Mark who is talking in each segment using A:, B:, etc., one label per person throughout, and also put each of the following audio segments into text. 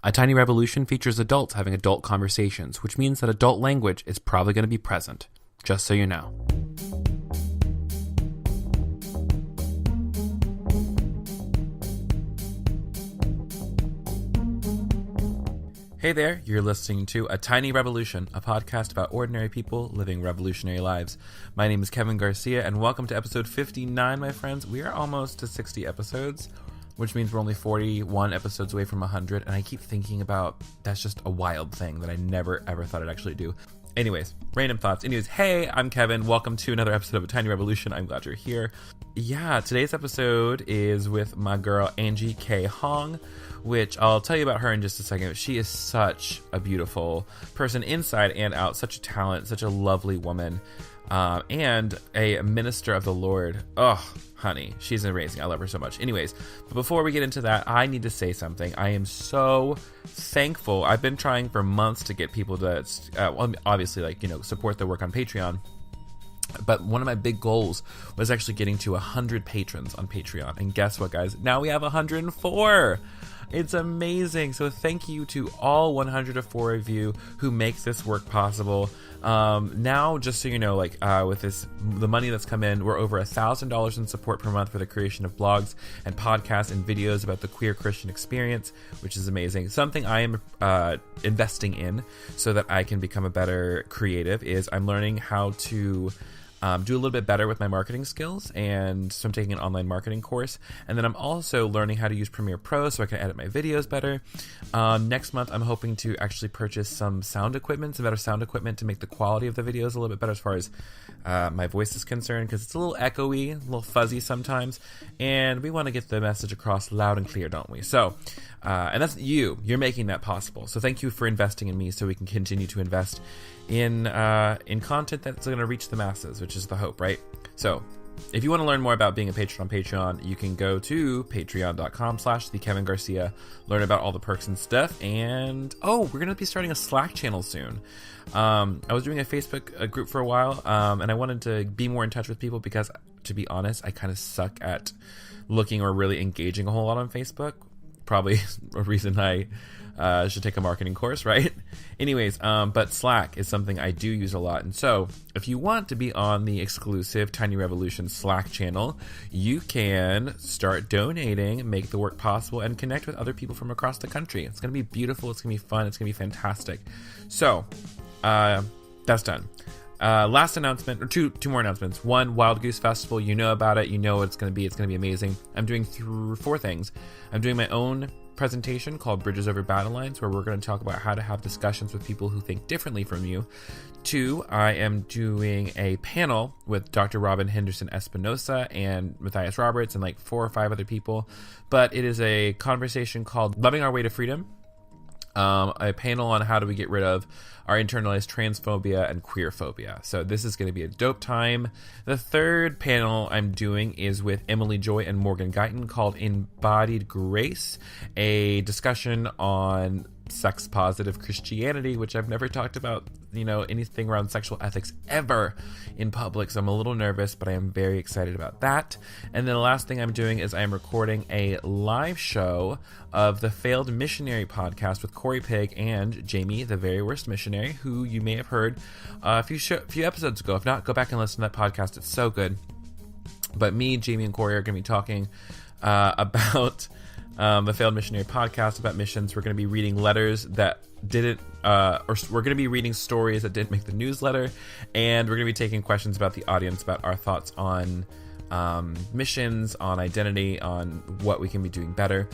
A: A Tiny Revolution features adults having adult conversations, which means that adult language is probably going to be present. Just so you know. Hey there, you're listening to A Tiny Revolution, a podcast about ordinary people living revolutionary lives. My name is Kevin Garcia, and welcome to episode 59, my friends. We are almost to 60 episodes, which means we're only 41 episodes away from 100, and I keep thinking about that's just a wild thing that I never, ever thought I'd actually do. Anyways, random thoughts. Anyways, hey, I'm Kevin. Welcome to another episode of A Tiny Revolution. I'm glad you're here. Yeah, today's episode is with my girl, Angie Hong, which I'll tell you about her in just a second. She is such a beautiful person inside and out, such a talent, such a lovely woman, and a minister of the Lord. Oh, honey, she's amazing. I love her so much. Anyways, but before we get into that, I need to say something. I am so thankful. I've been trying for months to get people to, obviously, support the work on Patreon. But one of my big goals was actually getting to 100 patrons on Patreon. And guess what, guys? Now we have 104. It's amazing. So thank you to all 104 of you who make this work possible. Now, just so you know, with the money that's come in, we're over $1,000 in support per month for the creation of blogs and podcasts and videos about the queer Christian experience, which is amazing. Something I am investing in so that I can become a better creative is I'm learning how to do a little bit better with my marketing skills, and so I'm taking an online marketing course, and then I'm also learning how to use Premiere Pro so I can edit my videos better. Next month, I'm hoping to actually purchase some better sound equipment to make the quality of the videos a little bit better as far as my voice is concerned, because it's a little echoey, a little fuzzy sometimes, and we want to get the message across loud and clear, don't we? So, and that's you're making that possible. So thank you for investing in me so we can continue to invest in content that's going to reach the masses, which is the hope, right? So if you want to learn more about being a patron on Patreon, you can go to patreon.com/thekevingarcia, learn about all the perks and stuff. And we're going to be starting a Slack channel soon. I was doing a Facebook group for a while, and I wanted to be more in touch with people because, to be honest, I kind of suck at looking or really engaging a whole lot on Facebook. Probably a reason I should take a marketing course, right? Anyways, but Slack is something I do use a lot. And so if you want to be on the exclusive Tiny Revolution Slack channel, you can start donating, make the work possible, and connect with other people from across the country. It's going to be beautiful. It's going to be fun. It's going to be fantastic. So that's done. Last announcement, or two more announcements. One, Wild Goose Festival. You know about it. You know what it's going to be. It's going to be amazing. I'm doing 4 things. I'm doing my own presentation called Bridges Over Battle Lines, where we're going to talk about how to have discussions with people who think differently from you. 2, I am doing a panel with Dr. Robin Henderson Espinosa and Matthias Roberts and 4 or 5 other people. But it is a conversation called Loving Our Way to Freedom. A panel on how do we get rid of our internalized transphobia and queerphobia. So this is going to be a dope time. The 3rd panel I'm doing is with Emily Joy and Morgan Guyton called Embodied Grace, a discussion on sex-positive Christianity, which I've never talked about, anything around sexual ethics ever in public. So I'm a little nervous, but I am very excited about that. And then the last thing I'm doing is I'm recording a live show of the Failed Missionary podcast with Corey Pig and Jamie, the Very Worst Missionary, who you may have heard a few episodes ago. If not, go back and listen to that podcast. It's so good. But me, Jamie, and Corey are going to be talking about the Failed Missionary podcast about missions. We're going to be reading letters that didn't, or we're going to be reading stories that didn't make the newsletter, and we're going to be taking questions about the audience about our thoughts on missions, on identity, on what we can be doing better.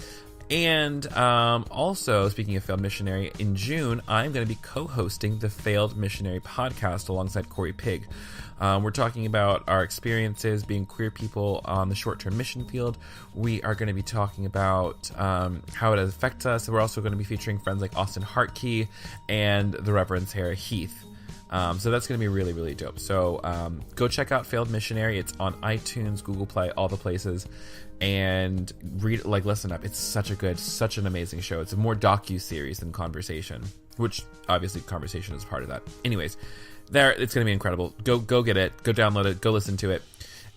A: And also, speaking of Failed Missionary, in June, I'm going to be co-hosting the Failed Missionary podcast alongside Corey Pig. We're talking about our experiences being queer people on the short-term mission field. We are going to be talking about how it affects us. We're also going to be featuring friends like Austin Hartkey and the Reverend Sarah Heath. So that's going to be really, really dope. So go check out Failed Missionary. It's on iTunes, Google Play, all the places. And listen up. It's such an amazing show. It's a more docu-series than conversation, which obviously conversation is part of that. Anyways, it's going to be incredible. Go get it. Go download it. Go listen to it.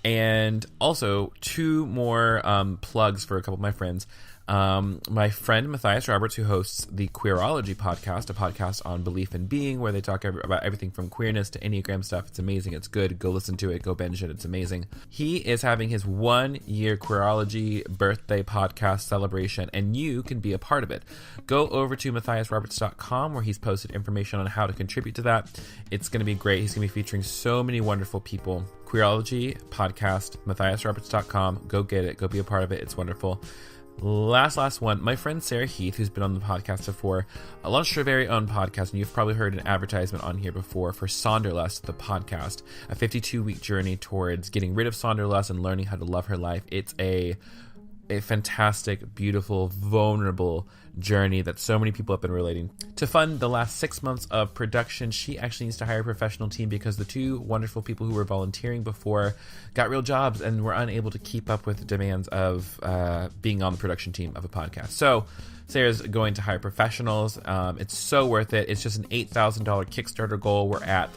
A: And also 2 more plugs for a couple of my friends. My friend Matthias Roberts, who hosts the Queerology podcast, a podcast on belief and being, where they talk about everything from queerness to Enneagram stuff. It's amazing. It's good. Go listen to it. Go binge it. It's amazing. He is having his 1-year Queerology birthday podcast celebration, and you can be a part of it. Go over to MatthiasRoberts.com, where he's posted information on how to contribute to that. It's going to be great. He's going to be featuring so many wonderful people. Queerology podcast, MatthiasRoberts.com. Go get it. Go be a part of it. It's wonderful. Last one. My friend Sarah Heath, who's been on the podcast before, launched her very own podcast, and you've probably heard an advertisement on here before for Sonderlust, the podcast, a 52-week journey towards getting rid of Sonderlust and learning how to love her life. It's a fantastic, beautiful, vulnerable journey that so many people have been relating. To fund the last 6 months of production, she actually needs to hire a professional team because the 2 wonderful people who were volunteering before got real jobs and were unable to keep up with the demands of being on the production team of a podcast. So Sarah's going to hire professionals. It's so worth it. It's just an $8,000 Kickstarter goal. We're at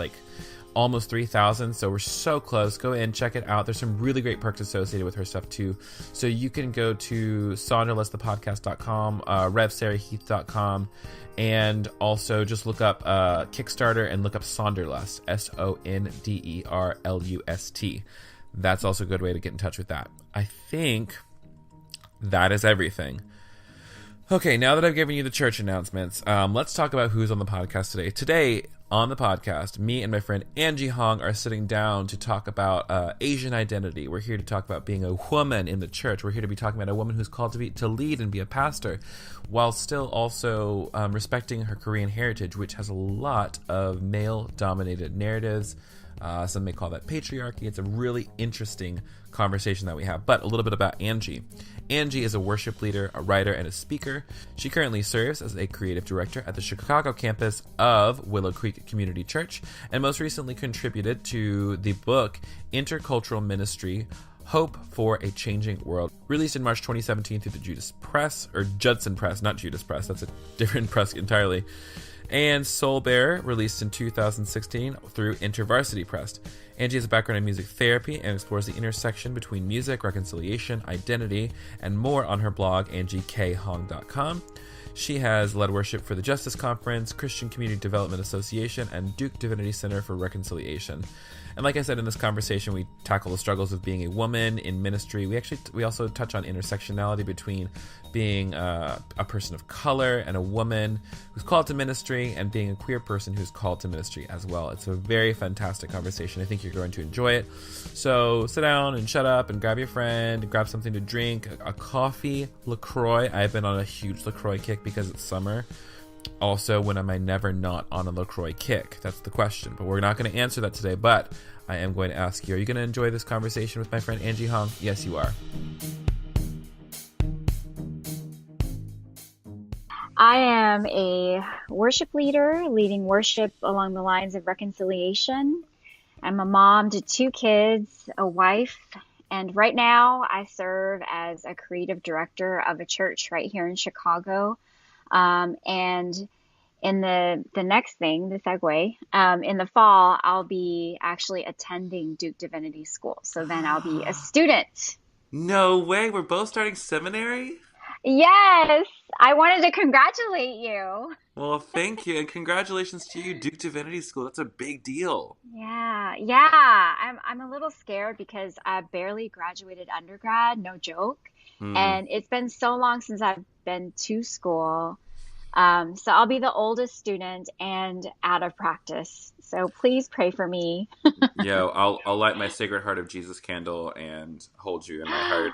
A: almost 3,000, so we're so close. Go in, check it out. There's some really great perks associated with her stuff too. So you can go to sonderlustthepodcast.com, revsarahheath.com, and also just look up Kickstarter and look up Sonderlust, Sonderlust. That's also a good way to get in touch with that. I think that is everything. Okay, now that I've given you the church announcements, let's talk about who's on the podcast today. Today, on the podcast, me and my friend Angie Hong are sitting down to talk about Asian identity. We're here to talk about being a woman in the church. We're here to be talking about a woman who's called to lead and be a pastor, while still also respecting her Korean heritage, which has a lot of male-dominated narratives. Some may call that patriarchy. It's a really interesting conversation that we have. But a little bit about Angie. Angie is a worship leader, a writer, and a speaker. She currently serves as a creative director at the Chicago campus of Willow Creek Community Church, and most recently contributed to the book Intercultural Ministry, Hope for a Changing World, released in March 2017 through the Judson Press, not Judas Press, that's a different press entirely, and Soul Bearer, released in 2016 through InterVarsity Press. Angie has a background in music therapy and explores the intersection between music, reconciliation, identity, and more on her blog, angiehong.com. She has led worship for the Justice Conference, Christian Community Development Association, and Duke Divinity Center for Reconciliation. And like I said, in this conversation, we tackle the struggles of being a woman in ministry. We also touch on intersectionality between being a person of color and a woman who's called to ministry, and being a queer person who's called to ministry as well. It's a very fantastic conversation. I think you're going to enjoy it. So sit down and shut up and grab your friend, grab something to drink, a coffee, LaCroix. I've been on a huge LaCroix kick because it's summer. Also, when am I never not on a LaCroix kick? That's the question. But we're not going to answer that today. But I am going to ask you, are you going to enjoy this conversation with my friend Angie Hong? Yes, you are.
B: I am a worship leader, leading worship along the lines of reconciliation. I'm a mom to 2 kids, a wife, and right now I serve as a creative director of a church right here in Chicago. And in the next thing, the segue, in the fall, I'll be actually attending Duke Divinity School. So then I'll be a student.
A: No way. We're both starting seminary?
B: Yes. I wanted to congratulate you.
A: Well, thank you. And congratulations to you, Duke Divinity School. That's a big deal.
B: Yeah. I'm a little scared because I barely graduated undergrad, no joke. And it's been so long since I've been to school. So I'll be the oldest student and out of practice. So please pray for me.
A: Yo, I'll light my Sacred Heart of Jesus candle and hold you in my heart.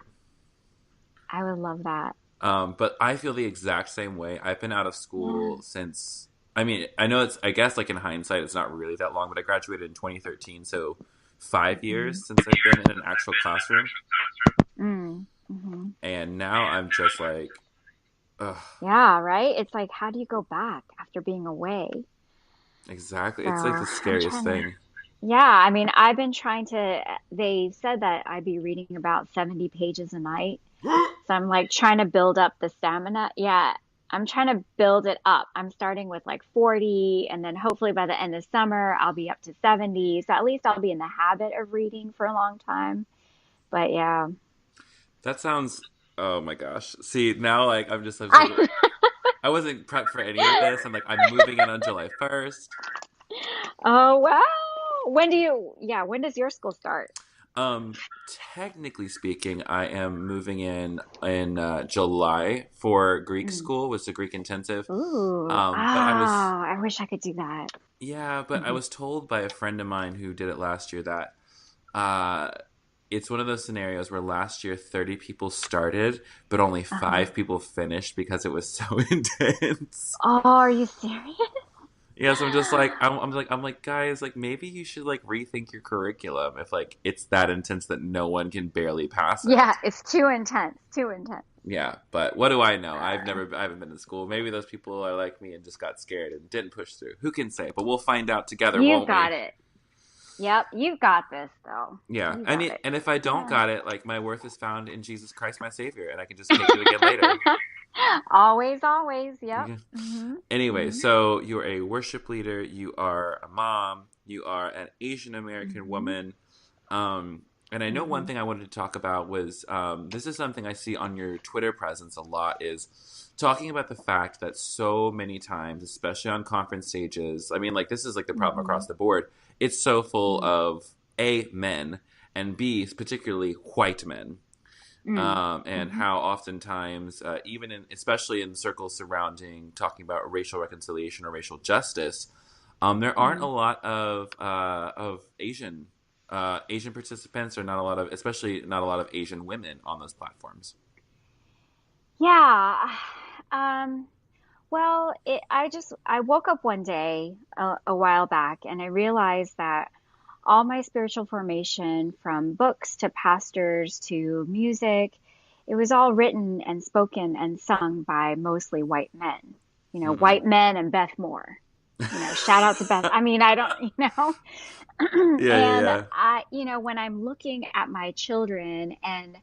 B: I would love that.
A: But I feel the exact same way. I've been out of school since, I know I guess in hindsight, it's not really that long, but I graduated in 2013. So 5 years since I've been in an actual classroom. And now I'm just like, ugh.
B: Yeah, right? It's like, how do you go back after being away?
A: Exactly. It's like the scariest thing.
B: Yeah, I've been trying to, they said that I'd be reading about 70 pages a night. So I'm trying to build up the stamina. Yeah, I'm trying to build it up. I'm starting with 40, and then hopefully by the end of summer, I'll be up to 70. So at least I'll be in the habit of reading for a long time. But yeah.
A: That sounds Oh my gosh. See, now like I'm like
B: I,
A: I wasn't prepped for any of this. I'm moving in on July 1st.
B: oh wow. When does your school start?
A: Um, Technically speaking, I am moving in July for Greek
B: Mm.
A: school, was the Greek intensive.
B: Ooh,
A: But
B: I wish I could do that.
A: I
B: Hmm.
A: was told by a friend of mine who did it last year that uh, it's one of those scenarios where last year 30 people started, but only
B: Uh-huh.
A: 5 people finished because it was so intense.
B: Oh, are you serious?
A: Yeah, so I'm like, guys, like maybe you should like rethink your curriculum if like it's that intense that no one can barely pass
B: Yeah,
A: it.
B: it's too intense. Too intense.
A: Yeah, but what do I know?
B: Uh,
A: I haven't been to school. Maybe those people are like me and just got scared and didn't push through. Who can say? But we'll find out together,
B: you've
A: won't
B: got
A: we?
B: it. Yep, you've got this though.
A: Yeah,
B: You got it.
A: and if I don't
B: Yeah.
A: got it, like my worth is found in Jesus Christ, my Savior, and I can just take it again later.
B: Always, always. Yep.
A: Yeah.
B: Hmm.
A: Anyway,
B: Hmm.
A: so you're a worship leader, you are a mom, you are an Asian American
B: Hmm.
A: woman. And I know one
B: Hmm.
A: thing I wanted to talk about was this is something I see on your Twitter presence a lot is talking about the fact that so many times, especially on conference stages, I mean, like this is like the problem across
B: Hmm.
A: the board. It's so full
B: Hmm.
A: of A, men, and B, particularly white men.
B: Hmm.
A: And
B: Hmm.
A: how oftentimes, even in, especially in circles surrounding talking about racial reconciliation or racial justice, there aren't a
B: Hmm.
A: lot of Asian participants, or not a lot of, especially not a lot of Asian women on those platforms.
B: Yeah. Um, well, I woke up one day a while back and I realized that all my spiritual formation from books to pastors to music, it was all written and spoken and sung by mostly white men.
A: Hmm.
B: White men and Beth Moore. Shout out to Beth. I mean, I don't,
A: Yeah, yeah,
B: and
A: yeah.
B: when I'm looking at my children and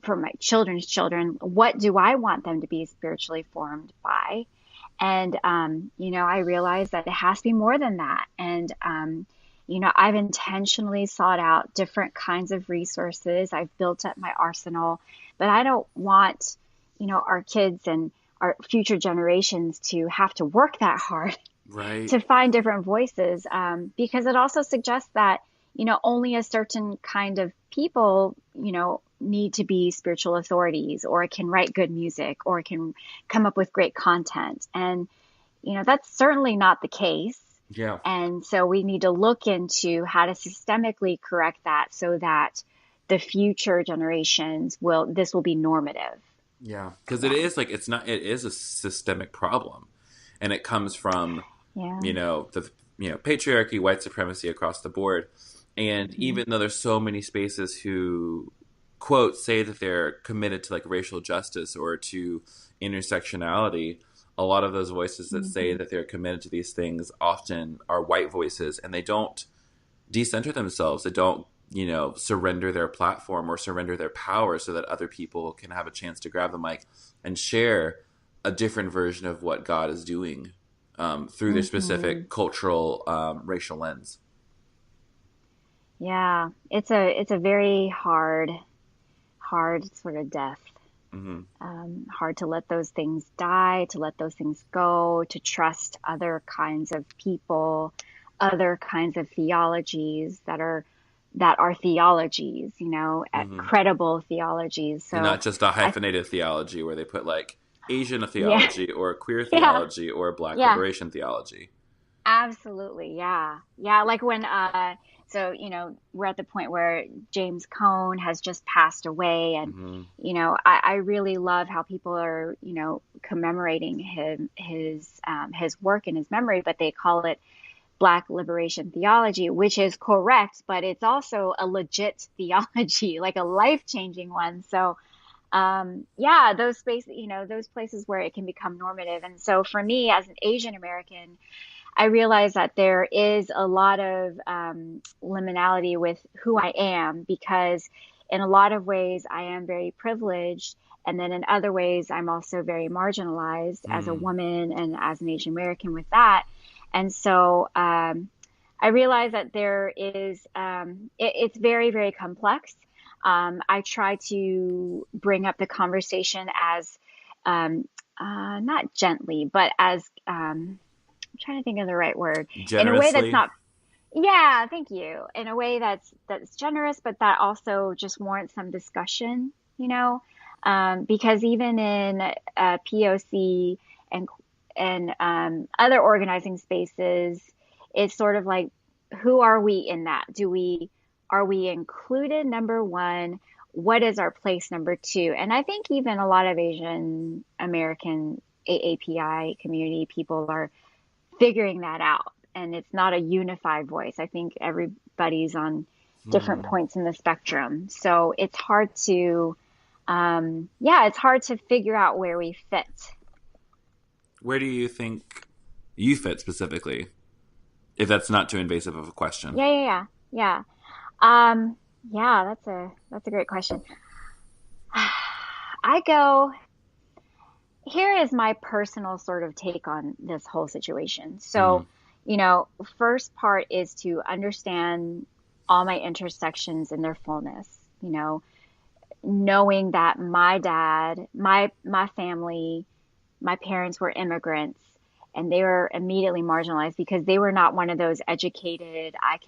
B: for my children's children, what do I want them to be spiritually formed by? And, I realized that it has to be more than that. And, I've intentionally sought out different kinds of resources. I've built up my arsenal, but I don't want, our kids and our future generations to have to work that hard
A: Right.
B: to find different voices, because it also suggests that only a certain kind of people need to be spiritual authorities or can write good music or can come up with great content, and that's certainly not the case.
A: Yeah.
B: And so we need to look into how to systemically correct that so that the future generations will be normative.
A: Yeah. Because it
B: Yeah.
A: is like it is a systemic problem, and it comes from
B: Yeah.
A: the patriarchy, white supremacy across the board. And
B: Hmm.
A: even though there's so many spaces who quote say that they're committed to like racial justice or to intersectionality, a lot of those voices that say
B: Hmm.
A: that they're committed to these things often are white voices, and they don't decenter themselves. They don't surrender their platform or surrender their power so that other people can have a chance to grab the mic and share a different version of what God is doing through their
B: Hmm.
A: specific cultural racial lens.
B: Yeah. It's a very hard sort of death.
A: Hmm.
B: Hard to let those things die, to let those things go, to trust other kinds of people, other kinds of theologies that are theologies,
A: Hmm.
B: credible theologies.
A: And
B: So
A: not just a
B: I,
A: hyphenated theology where they put like Asian
B: yeah,
A: theology or queer
B: yeah,
A: theology or Black
B: yeah.
A: liberation theology.
B: Absolutely. Yeah. Yeah. Like when, so, we're at the point where James Cone has just passed away. And,
A: Hmm.
B: I really love how people are, commemorating his work and his memory, but they call it Black liberation theology, which is correct, but it's also a legit theology, like a life-changing one. So, yeah, those places where it can become normative. And so for me as an Asian American, I realize that there is a lot of liminality with who I am because, in a lot of ways, I am very privileged. And then in other ways, I'm also very marginalized as a
A: Mm.
B: woman and as an Asian American with that. And so I realize that there is, it's very, very complex. I try to bring up the conversation as not gently, but as I'm trying to think of the right word, in a way that's
A: Generously.
B: not. Yeah, thank you. In a way that's generous, but that also just warrants some discussion, because even in POC and other organizing spaces, it's sort of like, who are we in that? Are we included? Number one, what is our place? Number two, and I think even a lot of Asian American AAPI community people are figuring that out. And it's not a unified voice. I think everybody's on different
A: Hmm.
B: points in the spectrum. So it's hard to, it's hard to figure out where we fit.
A: Where do you think you fit specifically? If that's not too invasive of a question.
B: Yeah. Um, yeah, that's a great question. I go, here is my personal sort of take on this whole situation.
A: Mm.
B: So, first part is to understand all my intersections in their fullness, knowing that my dad, my family, my parents were immigrants and they were immediately marginalized because they were not one of those educated, I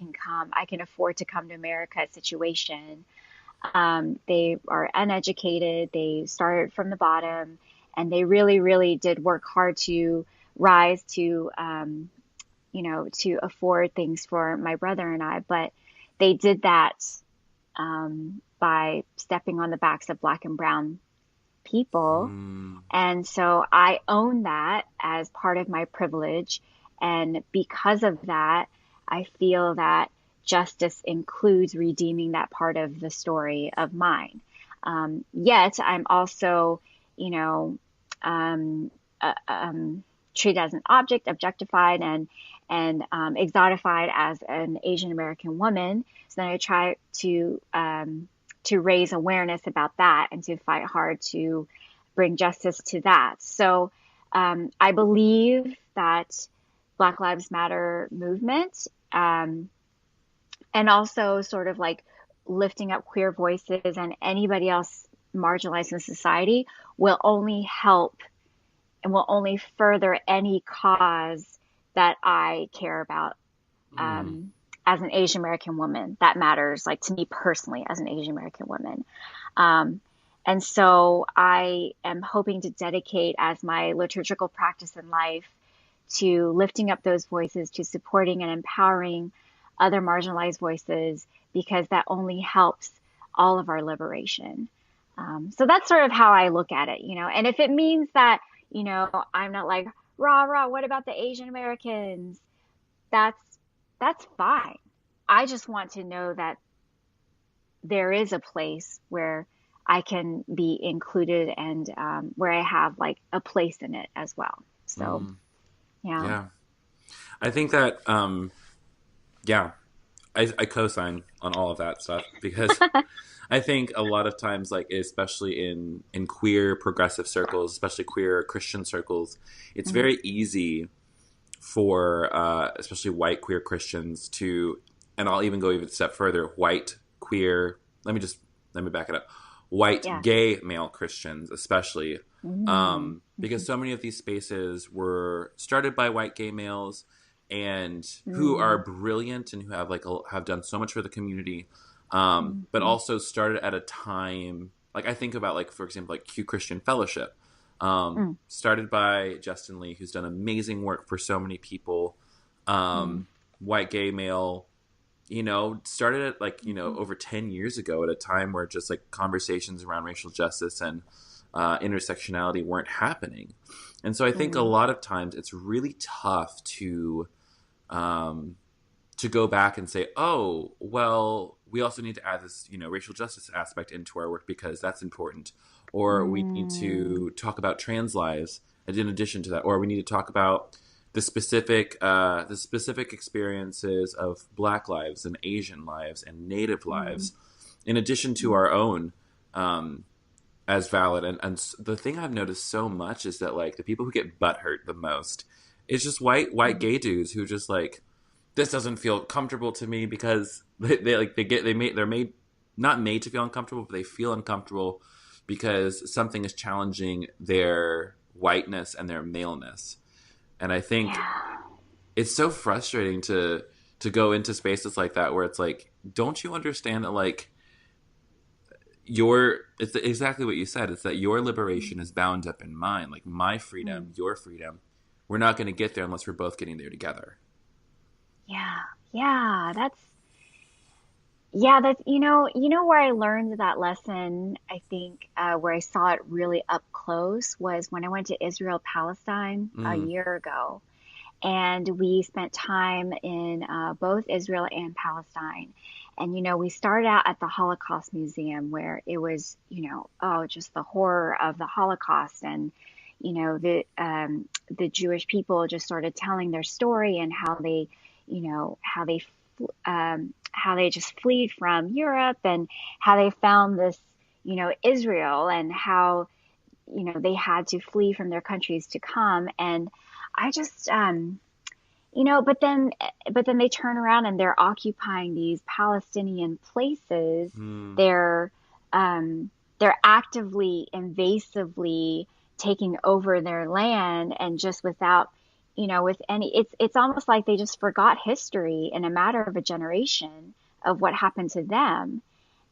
B: can afford to come to America situation. They are uneducated. They started from the bottom, and they really, really did work hard to rise to afford things for my brother and I. But they did that by stepping on the backs of Black and Brown people.
A: Mm.
B: And so I own that as part of my privilege. And because of that, I feel that justice includes redeeming that part of the story of mine. Yet I'm also, you know, um, treated as an object, objectified, and exotified as an Asian American woman. So then I try to raise awareness about that and to fight hard to bring justice to that. So I believe that Black Lives Matter movement, and also sort of like lifting up queer voices and anybody else marginalized in society will only help and will only further any cause that I care about,
A: Mm.
B: as an Asian American woman. That matters, like to me personally, as an Asian American woman. Um, and so I am hoping to dedicate as my liturgical practice in life to lifting up those voices, to supporting and empowering other marginalized voices, because that only helps all of our liberation. So that's sort of how I look at it, And if it means that, I'm not like, rah, rah, what about the Asian Americans? That's that's fine. I just want to know that there is a place where I can be included and where I have like a place in it as well. So,
A: Mm.
B: yeah.
A: Yeah. I think that, yeah, I co-sign on all of that stuff because I think a lot of times, like especially in queer progressive circles, especially queer Christian circles, it's
B: Mhm.
A: very easy for especially white queer Christians to, and I'll even go even a step further, white queer. Let me back it up. White
B: Yeah.
A: gay male Christians, especially,
B: Mm.
A: because
B: Mhm.
A: so many of these spaces were started by white gay males and who are
B: Mm.
A: brilliant and who have have done so much for the community, but
B: Mhm.
A: also started at a time like I think about like for example like Q Christian Fellowship,
B: Mm.
A: started by Justin Lee, who's done amazing work for so many people,
B: Mm.
A: white gay male. Started at
B: Mhm.
A: over 10 years ago at a time where just like conversations around racial justice and intersectionality weren't happening. And so I think a
B: Mm.
A: lot of times it's really tough um, to go back and say, oh, well, we also need to add this, racial justice aspect into our work because that's important. Or we need
B: Mm.
A: to talk about trans lives in addition to that. Or we need to talk about the specific experiences of Black lives and Asian lives and Native
B: Mm.
A: lives, in addition to
B: Mm.
A: our own, as valid. And the thing I've noticed so much is that like the people who get butthurt the most is just white
B: Mm.
A: gay dudes who just like, this doesn't feel comfortable to me because they get they made they're made not made to feel uncomfortable, but they feel uncomfortable because something is challenging their whiteness and their maleness. And I think it's so frustrating to go into spaces like that where it's like, don't you understand that like it's exactly what you said. It's that your liberation is bound up in mine, like my freedom, your freedom. We're not going to get there unless we're both getting there together.
B: Yeah, that's where I learned that lesson. I think where I saw it really up close was when I went to Israel, Palestine a year ago, and we spent time in both Israel and Palestine. And we started out at the Holocaust Museum, where it was just the horror of the Holocaust, and the Jewish people just started telling their story and how they how they just fled from Europe and how they found this, Israel, and how, they had to flee from their countries to come. And I just, but then they turn around and they're occupying these Palestinian places. They're actively, invasively taking over their land, and just without, with any, it's almost like they just forgot history in a matter of a generation of what happened to them.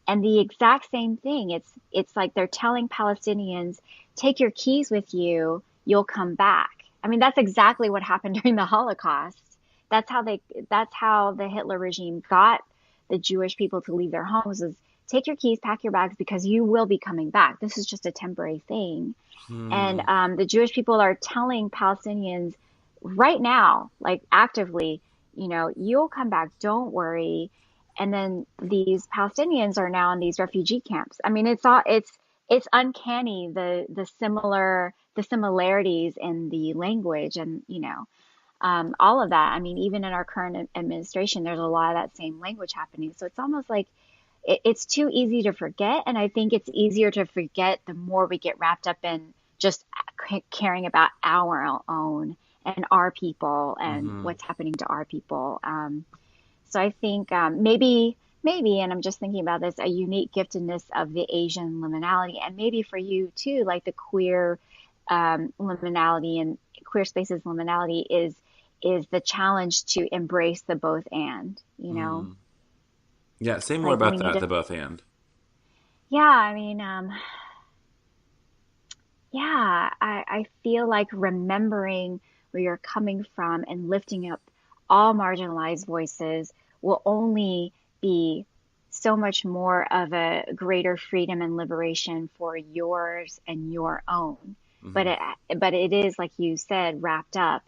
B: And the exact same thing, it's like they're telling Palestinians, take your keys with you, you'll come back. I mean, that's exactly what happened during the Holocaust. That's how the Hitler regime got the Jewish people to leave their homes, is take your keys, pack your bags, because you will be coming back. This is just a temporary thing. And the Jewish people are telling Palestinians right now, like actively, you'll come back, don't worry. And then these Palestinians are now in these refugee camps. I mean, it's uncanny, the similarities in the language, and all of that. I mean, even in our current administration, there's a lot of that same language happening. So it's almost like it's too easy to forget. And I think it's easier to forget the more we get wrapped up in just caring about our own and our people and what's happening to our people. So I think maybe, and I'm just thinking about this, a unique giftedness of the Asian liminality, and maybe for you too, like the queer liminality and queer spaces liminality is the challenge to embrace the both and,
A: Yeah, say more about that, the both and.
B: Yeah, I mean, I feel like remembering where you're coming from and lifting up all marginalized voices will only be so much more of a greater freedom and liberation for yours and your own. But it is, like you said, wrapped up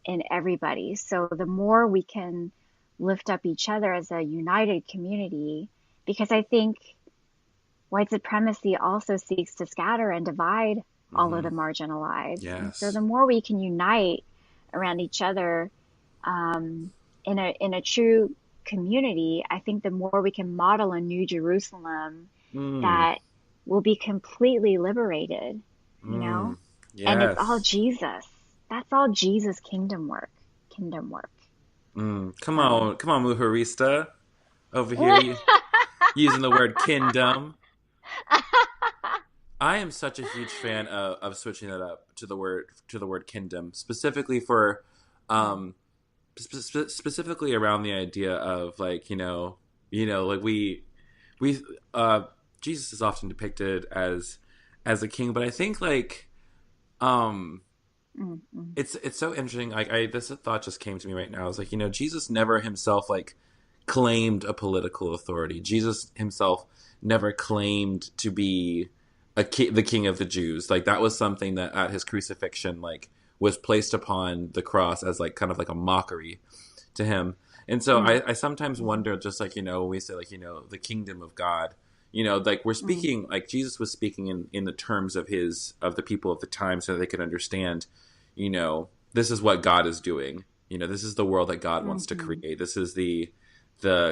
B: in everybody. So the more we can lift up each other as a united community, because I think white supremacy also seeks to scatter and divide all of the marginalized.
A: Yes.
B: And so the more we can unite around each other in a true community, I think the more we can model a new Jerusalem that will be completely liberated, Yes. And it's all Jesus. That's all Jesus kingdom work. Come on,
A: Muharista. Over here using the word kingdom. I am such a huge fan of switching that up to the word kingdom, specifically for specifically around the idea of like like we Jesus is often depicted as a king, but I think like it's so interesting. Like this thought just came to me right now. I was like, Jesus never himself like claimed a political authority. Jesus himself never claimed to be the king of the Jews. Like that was something that at his crucifixion like was placed upon the cross as like kind of like a mockery to him. And so I sometimes wonder, just like when we say like the kingdom of God, like we're speaking like Jesus was speaking in the terms of the people of the time, so that they could understand this is what God is doing. This is the world that God wants to create. This is the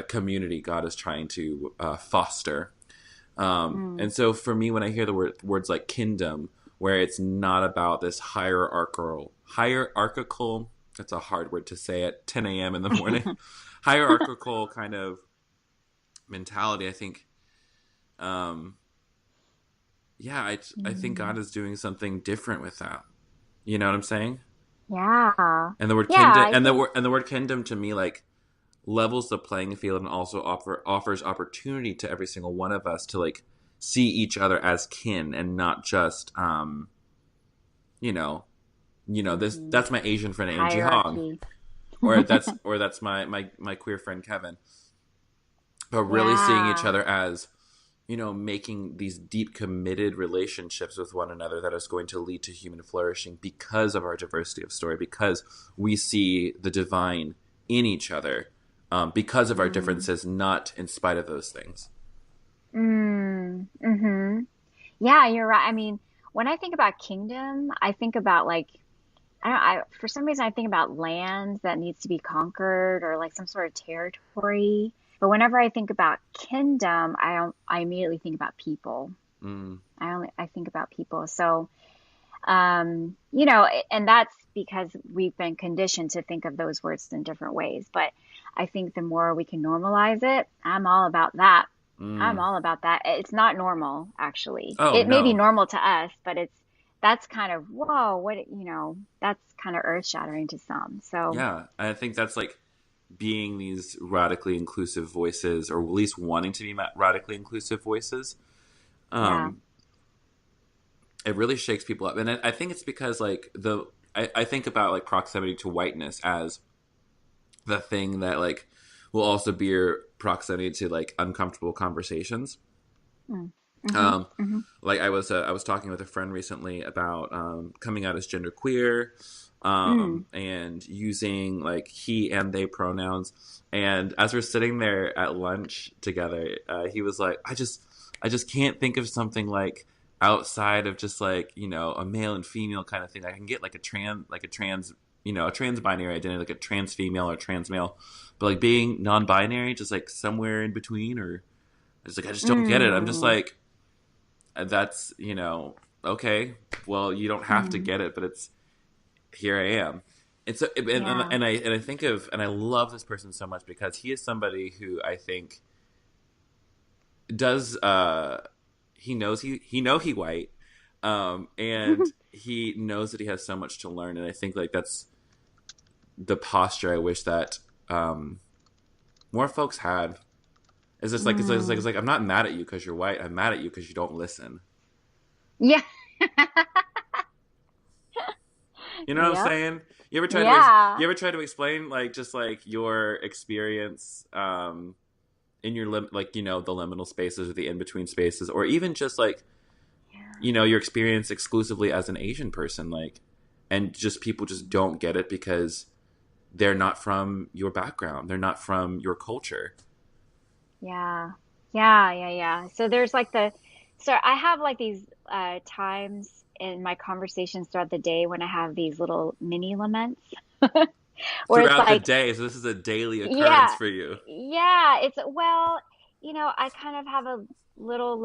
A: community God is trying to foster. And so for me, when I hear the words like kingdom, where it's not about this hierarchical, that's a hard word to say at 10 a.m. in the morning, hierarchical kind of mentality, I think um, yeah, I think
B: Mm.
A: God is doing something different with that. You know what I'm saying?
B: Yeah.
A: And the word
B: Yeah,
A: kingdom
B: I think.
A: and the word kingdom to me like levels the playing field and also offers opportunity to every single one of us to like see each other as kin and not just you know this
B: Mhm.
A: that's my Asian friend Angie Hong,
B: Hierarchy.
A: or that's my queer friend Kevin, but really seeing each
B: Yeah.
A: other as making these deep committed relationships with one another that is going to lead to human flourishing because of our diversity of story, because we see the divine in each other, because of our
B: Mm.
A: differences, not in spite of those things.
B: Mm. Mm-hmm. Yeah, you're right. I mean, when I think about kingdom, I think about like for some reason I think about land that needs to be conquered or like some sort of territory. But whenever I think about kingdom, I immediately think about people.
A: Mm,
B: I think about people. So, and that's because we've been conditioned to think of those words in different ways. But I think the more we can normalize it, I'm all about that. I'm
A: mm.
B: all about that. It's not normal, actually.
A: Oh
B: It may be
A: no,
B: normal to us, but that's kind of, whoa, that's kind of earth shattering to some. So,
A: yeah, I think that's like being these radically inclusive voices, or at least wanting to be radically inclusive voices.
B: yeah.
A: Um, it really shakes people up, and I think it's because like I think about like proximity to whiteness as the thing that like will also be your proximity to like uncomfortable conversations.
B: Mm. Mm-hmm.
A: Um,
B: Mm-hmm.
A: like I was talking with a friend recently about coming out as genderqueer,
B: Mm.
A: and using like he and they pronouns. And as we're sitting there at lunch together, he was like, I just can't think of something like outside of just like a male and female kind of thing. I can get like a trans a trans binary identity, like a trans female or trans male, but like being non-binary, just like somewhere in between, or it's like I just don't get it. I'm just
B: Mm.
A: like that's okay, well you don't have to
B: Mm.
A: get it, but it's here I am. And so
B: Yeah.
A: and I think of, and I love this person so much because he is somebody who I think does he knows he white, and he knows that he has so much to learn, and I think like that's the posture I wish that more folks had. It's just like
B: Mm.
A: it's like I'm not mad at you because you're white. I'm mad at you because you don't listen.
B: Yeah.
A: You know what I'm
B: Yep.
A: saying?
B: Yeah.
A: You ever try to explain like just like your experience in your like the liminal spaces or the in between spaces, or even just like
B: Yeah.
A: your experience exclusively as an Asian person, like, and just people just don't get it because they're not from your background, they're not from your culture.
B: Yeah. Yeah. Yeah. Yeah. So I have like these times in my conversations throughout the day when I have these little mini laments where it's
A: Throughout the
B: like,
A: day, so this is a daily occurrence
B: yeah,
A: for you.
B: yeah, well, I kind of have a little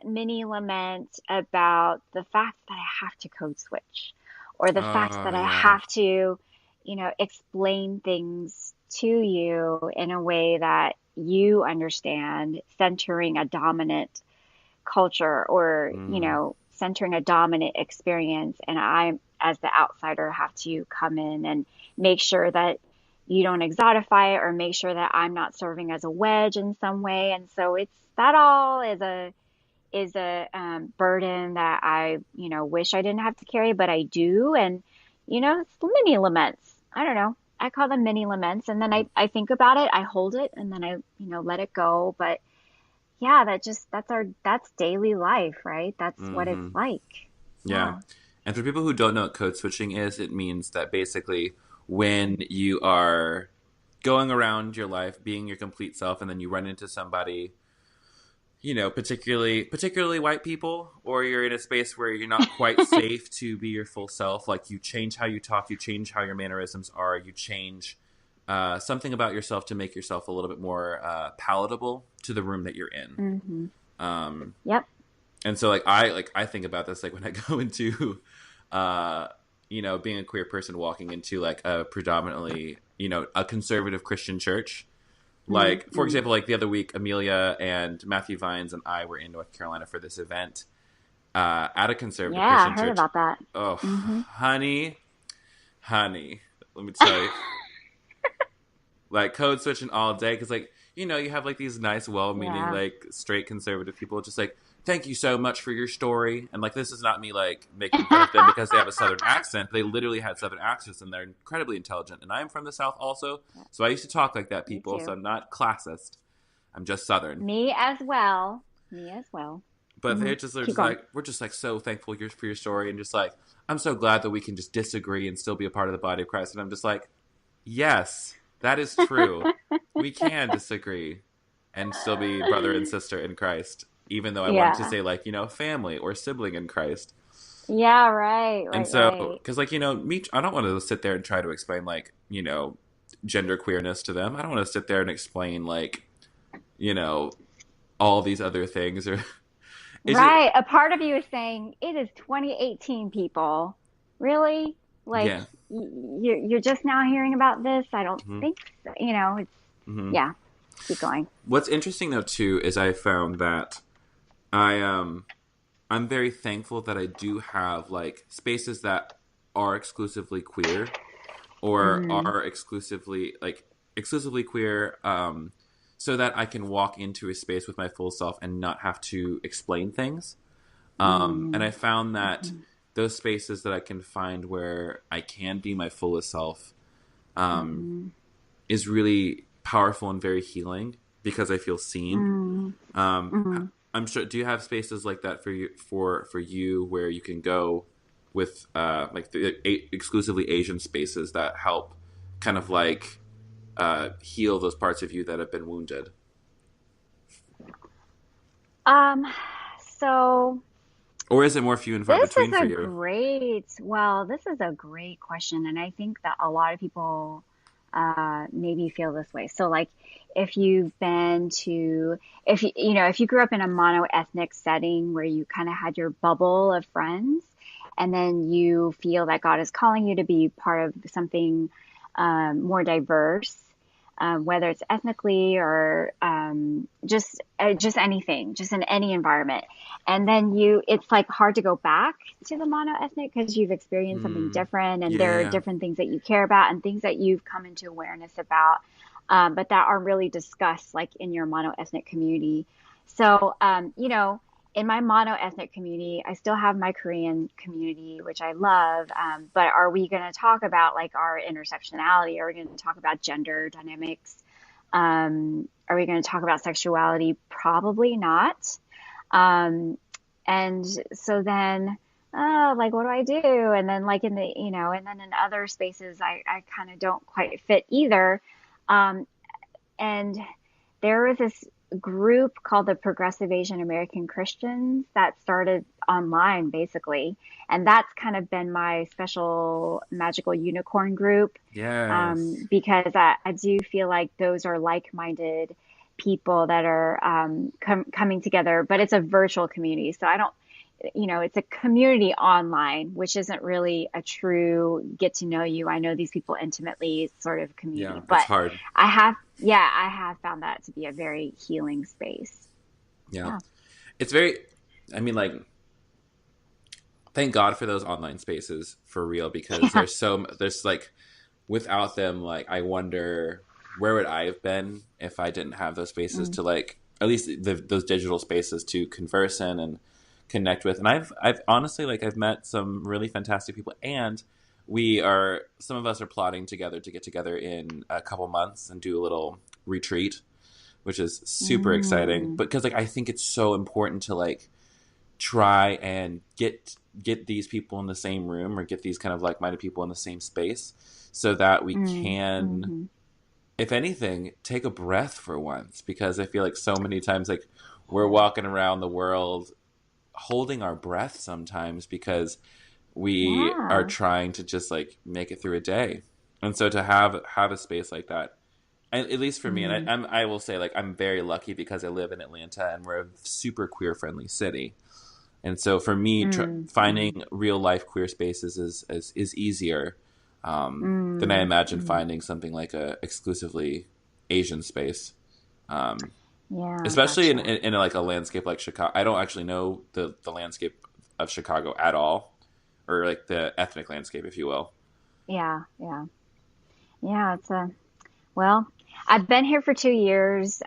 B: mini lament about the fact that I have to code switch or the fact
A: Oh
B: that I
A: yeah.
B: have to, explain things to you in a way that you understand, centering a dominant culture or,
A: Mm,
B: centering a dominant experience. And I, as the outsider, have to come in and make sure that you don't exotify it or make sure that I'm not serving as a wedge in some way. And so that all is a burden that I, wish I didn't have to carry, but I do. And, it's mini laments. I don't know. I call them mini laments. And then I think about it, I hold it, and then I, let it go. But yeah, that's daily life, right? That's what it's
A: mm-hmm.
B: like.
A: Yeah.
B: Yeah.
A: And for people who don't know what code switching is, it means that basically when you are going around your life being your complete self and then you run into somebody, particularly white people, or you're in a space where you're not quite safe to be your full self, like you change how you talk, you change how your mannerisms are, you change something about yourself to make yourself a little bit more palatable to the room that you're in.
B: Hmm.
A: Um,
B: Yep.
A: and so like I think about this like when I go into uh being a queer person walking into like a predominantly a conservative Christian church, Like, for example, like the other week, Amelia and Matthew Vines and I were in North Carolina for this event at a conservative Christian
B: I heard
A: church.
B: about that.
A: Oh, honey, let me tell you. Like, code switching all day. Because, like, you know, you have, like, these nice, well-meaning, like, straight conservative people just like, thank you so much for your story. And, like, this is not me, like, making fun of them because they have a Southern accent. They literally had Southern accents, and they're incredibly intelligent. And I'm from the South also, so I used to talk like that, people. So I'm not classist. I'm just Southern.
B: Me as well.
A: But they're just like, we're just, like, so thankful for your story. And just, like, I'm so glad that we can just disagree and still be a part of the body of Christ. And I'm just like, yes, that is true. We can disagree and still be brother and sister in Christ. Even though I wanted to say, like, you know, family or sibling in Christ.
B: Yeah, right.
A: And so, because, like, you know, I don't want to sit there and try to explain, like, you know, gender queerness to them. I don't want to sit there and explain, like, you know, all these other things. Or
B: a part of you is saying, it is 2018, people. Really? Like, you're just now hearing about this? I don't think so. You know, it's, keep going.
A: What's interesting, though, too, is I found that I'm very thankful that I do have, like, spaces that are exclusively queer or are exclusively queer, so that I can walk into a space with my full self and not have to explain things. And I found that those spaces that I can find where I can be my fullest self is really powerful and very healing because I feel seen. I'm sure. Do you have spaces like that for you where you can go with like the exclusively Asian spaces that help kind of like heal those parts of you that have been wounded?
B: So.
A: Or is it more few and far between for you?
B: This is a great question, and I think that a lot of people maybe feel this way. So, like, if you grew up in a mono-ethnic setting where you kind of had your bubble of friends, and then you feel that God is calling you to be part of something more diverse, whether it's ethnically or just anything, just in any environment. And then it's like hard to go back to the mono-ethnic because you've experienced something different, and there are different things that you care about and things that you've come into awareness about, but that aren't really discussed like in your mono-ethnic community. So, you know, in my mono-ethnic community, I still have my Korean community, which I love. But are we going to talk about like our intersectionality? Are we going to talk about gender dynamics? Are we going to talk about sexuality? Probably not. And so then, like, what do I do? And then like and then in other spaces, I kind of don't quite fit either. And there was this group called the Progressive Asian American Christians that started online, basically. And that's kind of been my special magical unicorn group.
A: Yes.
B: Because I do feel like those are like-minded people that are coming together, but it's a virtual community. So it's a community online, which isn't really a true get to know you. I know these people intimately sort of community, but
A: it's hard.
B: I have found that to be a very healing space.
A: Yeah. It's very, I mean, like, thank God for those online spaces for real, because there's like, without them, like, I wonder where would I have been if I didn't have those spaces to, like, at least those digital spaces to converse in and connect with. And I've honestly, like, I've met some really fantastic people, and some of us are plotting together to get together in a couple months and do a little retreat, which is super exciting. Because, like, I think it's so important to, like, try and get these people in the same room, or get these kind of like-minded people in the same space, so that we can, if anything, take a breath for once. Because I feel like so many times, like, we're walking around the world holding our breath sometimes because we are trying to just, like, make it through a day. And so to have a space like that, and at least for me, and I will say, like, I'm very lucky because I live in Atlanta and we're a super queer friendly city. And so for me, finding real life queer spaces is easier than I imagine finding something like a exclusively Asian space.
B: Yeah,
A: Especially
B: gotcha.
A: in like a landscape like Chicago. I don't actually know the landscape of Chicago at all, or like the ethnic landscape, if you will.
B: Yeah, yeah. Yeah, it's a well, I've been here for 2 years.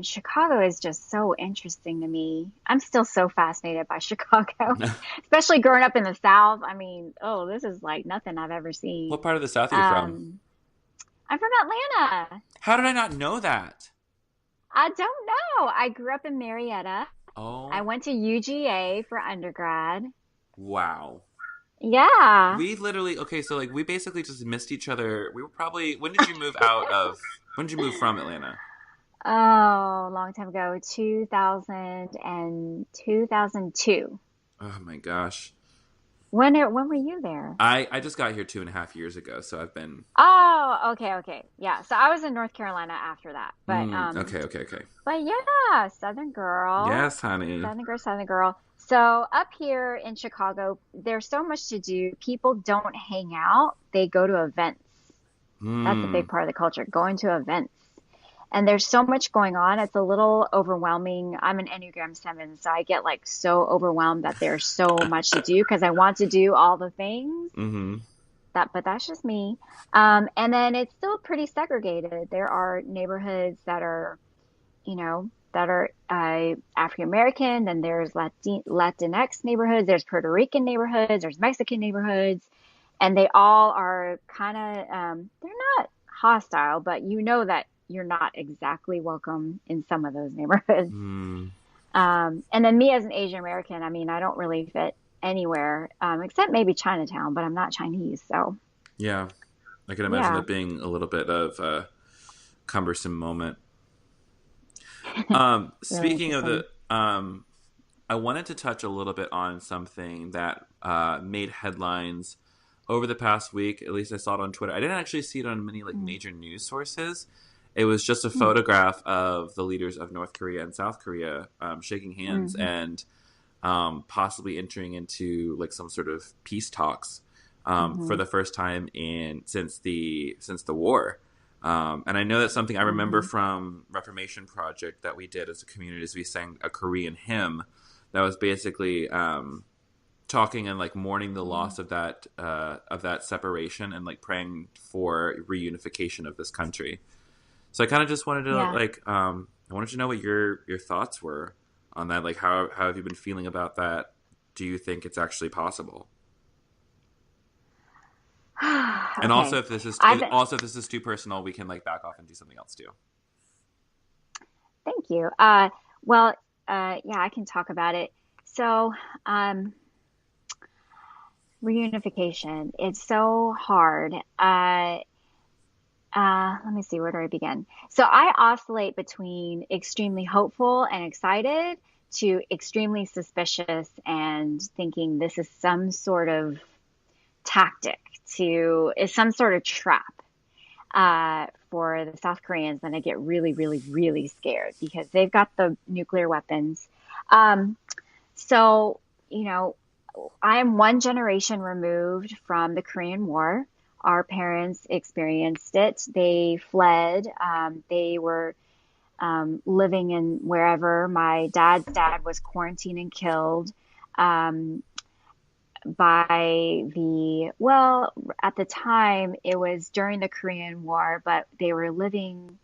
B: Chicago is just so interesting to me. I'm still so fascinated by Chicago, especially growing up in the South. I mean, oh, this is like nothing I've ever
A: What
B: seen.
A: part of the South are you from?
B: Um, I'm from Atlanta.
A: How did I not know that?
B: I don't know. I grew up in Marietta. I
A: Oh,
B: went to UGA for undergrad.
A: wow.
B: Yeah.
A: We literally, okay, so like we basically just missed each other. We were probably, when did you move out of, when did you move from Atlanta?
B: Oh, a long time ago, 2000 and 2002.
A: Oh my gosh.
B: When were you there?
A: I just got here 2.5 years ago, so I've been,
B: Oh, okay, okay. Yeah. So I was in North Carolina after that.
A: okay, okay, okay.
B: But yeah, Southern girl.
A: Yes, honey.
B: Southern girl, Southern girl. So up here in Chicago, there's so much to do. People don't hang out. They go to events. That's a big
A: Hmm.
B: part of the culture, going to events. And there's so much going on. It's a little overwhelming. I'm an Enneagram 7, so I get like so overwhelmed that there's so much to do because I want to do all the things.
A: Mm-hmm.
B: But that's just me. And then it's still pretty segregated. There are neighborhoods that are, that are African American. Then there's Latinx neighborhoods. There's Puerto Rican neighborhoods. There's Mexican neighborhoods, and they all are kind of they're not hostile, but you know that you're not exactly welcome in some of those neighborhoods.
A: Hmm.
B: And then me as an Asian American, I mean, I don't really fit anywhere except maybe Chinatown, but I'm not Chinese, so
A: Yeah. I can imagine
B: yeah,
A: that being a little bit of a cumbersome moment.
B: really
A: Speaking of
B: interesting.
A: I wanted to touch a little bit on something that made headlines over the past week. At least I saw it on Twitter. I didn't actually see it on many like
B: Mm,
A: major news sources. It was just a
B: mm,
A: photograph of the leaders of North Korea and South Korea shaking hands
B: mhm,
A: and possibly entering into like some sort of peace talks for
B: mhm,
A: the first time in since the war. And I know that's something I remember
B: mhm,
A: from Reformation Project that we did as a community. Is we sang a Korean hymn that was basically talking and like mourning the loss of that separation and like praying for reunification of this country. So I kind of just wanted to
B: yeah.
A: like I wanted to know what your thoughts were on that. Like how have you been feeling about that? Do you think it's actually possible? And
B: Okay.
A: also if this is
B: I've been,
A: also if this is too personal, we can like back off and do something else too.
B: thank you. Well, yeah, I can talk about it. So, um, reunification, it's so hard. Let me see, where do I begin? So I oscillate between extremely hopeful and excited to extremely suspicious and thinking this is some sort of tactic is some sort of trap for the South Koreans. Then I get really, really, really scared because they've got the nuclear weapons. Um, so, you know, I am one generation removed from the Korean War. Our parents experienced it. They fled. They were living in wherever. My dad's dad was quarantined and killed um, by well, at the time it was during the Korean War, but they were living.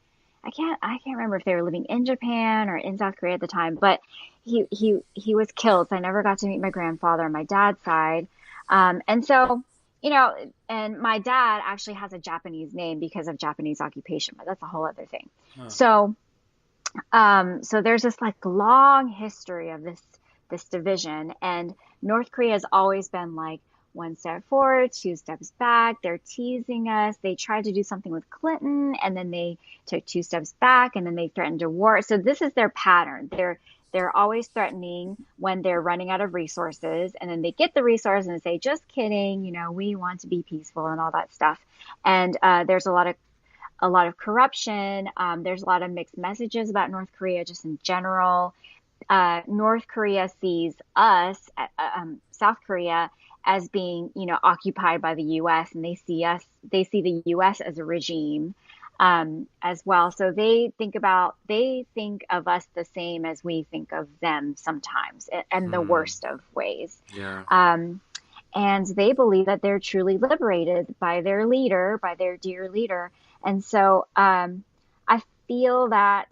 B: I can't remember if they were living in Japan or in South Korea at the time, but he was killed. So I never got to meet my grandfather on my dad's side. And so, and my dad actually has a Japanese name because of Japanese occupation, but that's a whole other thing.
A: Huh.
B: So, so there's this like long history of this division, and North Korea has always been like one step forward, two steps back. They're teasing us. They tried to do something with Clinton, and then they took two steps back, and then they threatened a war. So this is their pattern. They're always threatening when they're running out of resources, and then they get the resources and say, "Just kidding, we want to be peaceful," and all that stuff. And there's a lot of corruption. There's a lot of mixed messages about North Korea just in general. North Korea sees us, South Korea, as being, occupied by the U.S. and they see the U.S. as a regime. as well. So they think of us the same as we think of them sometimes, and the worst of ways.
A: Yeah.
B: And they believe that they're truly liberated by their leader, by their dear leader. And so I feel that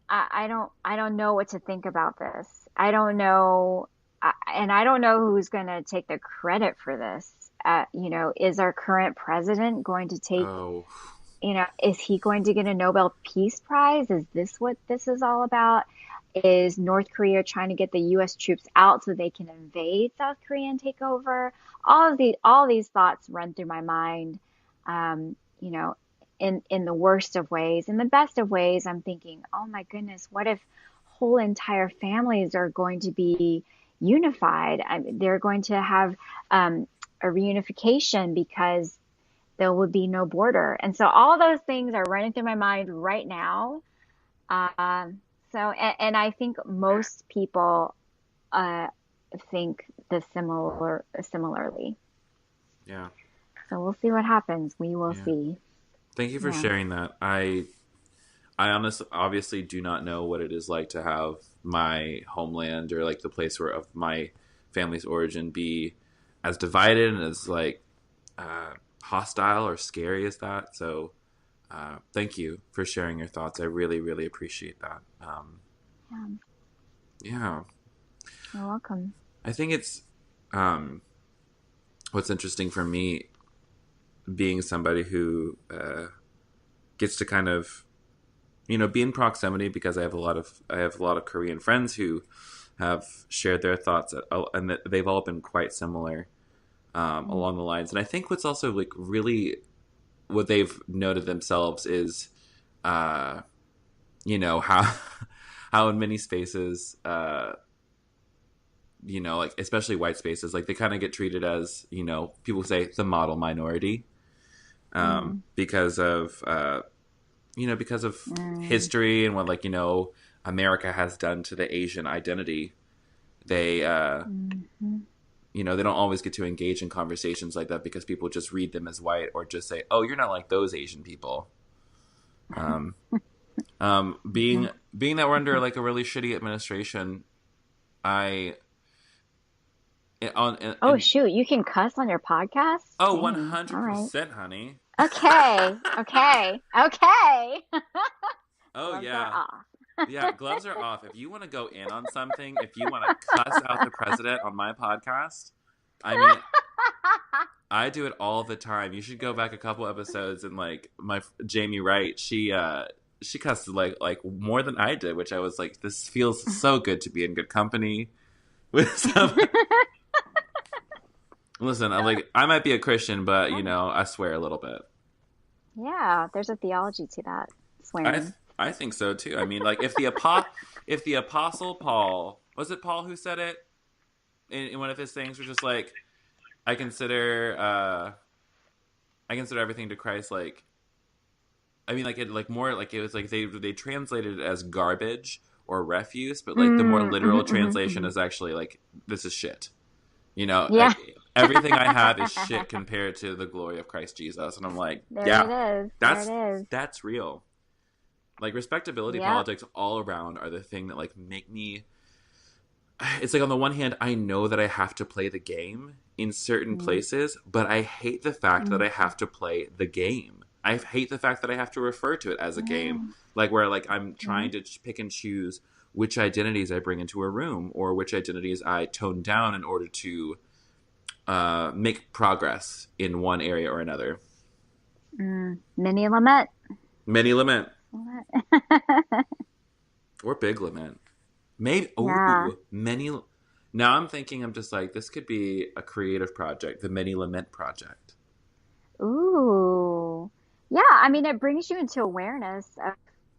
B: I don't know what to think about this. I don't know, and I don't know who's going to take the credit for this. Is our current president going to take,
A: Oh.
B: Is he going to get a Nobel Peace Prize? Is this what this is all about? Is North Korea trying to get the U.S. troops out so they can invade South Korea and take over? All these thoughts run through my mind, in the worst of ways. In the best of ways, I'm thinking, oh my goodness, what if whole entire families are going to be unified? They're going to have a reunification because there would be no border. And so all those things are running through my mind right now. And I think most people think similarly.
A: Yeah.
B: So we'll see what happens. We will see.
A: Thank you for sharing that. I obviously do not know what it is like to have my homeland or like the place where of my family's origin be as divided and as like hostile or scary as that. So thank you for sharing your thoughts. I really, really appreciate that. Yeah.
B: You're welcome.
A: I think it's what's interesting for me being somebody who gets to kind of be in proximity because I have a lot of Korean friends who have shared their thoughts and that they've all been quite similar along the lines. And I think what's also like really what they've noted themselves is how in many spaces like especially white spaces, like they kind of get treated as people say the model minority because of history and what America has done to the Asian identity. They they don't always get to engage in conversations like that because people just read them as white or just say, oh, you're not like those Asian people. Being that we're under like a really shitty administration,
B: shoot, you can cuss on your podcast?
A: Oh, 100%, honey.
B: Okay.
A: Oh,
B: Gloves
A: yeah.
B: are off.
A: Yeah, gloves are off. If you want to go in on something, if you want to cuss out the president on my podcast, I mean, I do it all the time. You should go back a couple episodes and like my Jamie Wright, she cussed like more than I did, which I was like, this feels so good to be in good company with someone. Listen, I might be a Christian, but I swear a little bit.
B: Yeah, there's a theology to that swearing.
A: I think so too. I mean, like if the apostle Paul, was it Paul who said it in one of his things, was just like, I consider everything to Christ like. I mean, like it like more like it was like they translated it as garbage or refuse, but like the more literal translation is actually like this is shit.
B: Yeah.
A: Like, everything I have is shit compared to the glory of Christ Jesus, and I'm like,
B: it is.
A: That's real. Like respectability politics all around are the thing that like make me. It's like on the one hand, I know that I have to play the game in certain places, but I hate the fact that I have to play the game. I hate the fact that I have to refer to it as a game, like where like I'm trying to pick and choose which identities I bring into a room or which identities I tone down in order to make progress in one area or another.
B: Mini lament.
A: Or big lament. Maybe. Ooh, many. Now I'm thinking, I'm just like, this could be a creative project, the Many Lament Project.
B: Ooh. Yeah, I mean, it brings you into awareness of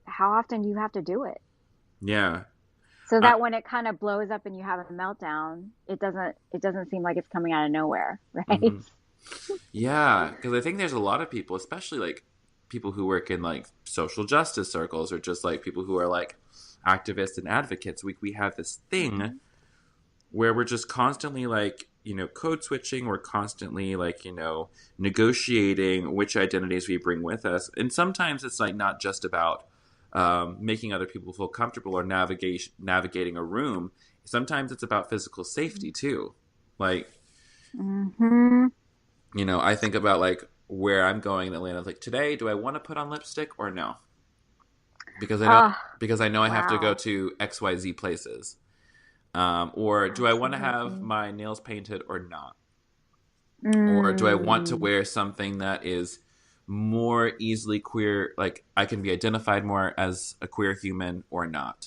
B: how often you have to do it.
A: Yeah.
B: So that when it kind of blows up and you have a meltdown, it doesn't seem like it's coming out of nowhere, right?
A: Mm-hmm. Yeah, because I think there's a lot of people, especially like people who work in like social justice circles or just like people who are like activists and advocates. We have this thing where we're just constantly like code switching. We're constantly like, negotiating which identities we bring with us. And sometimes it's like not just about making other people feel comfortable or navigating a room. Sometimes it's about physical safety too. Like, I think about like where I'm going in Atlanta. Like today, do I want to put on lipstick or no? Because I know I have to go to XYZ places. Or do I want to have my nails painted or not? Or do I want to wear something that is more easily queer, like I can be identified more as a queer human or not?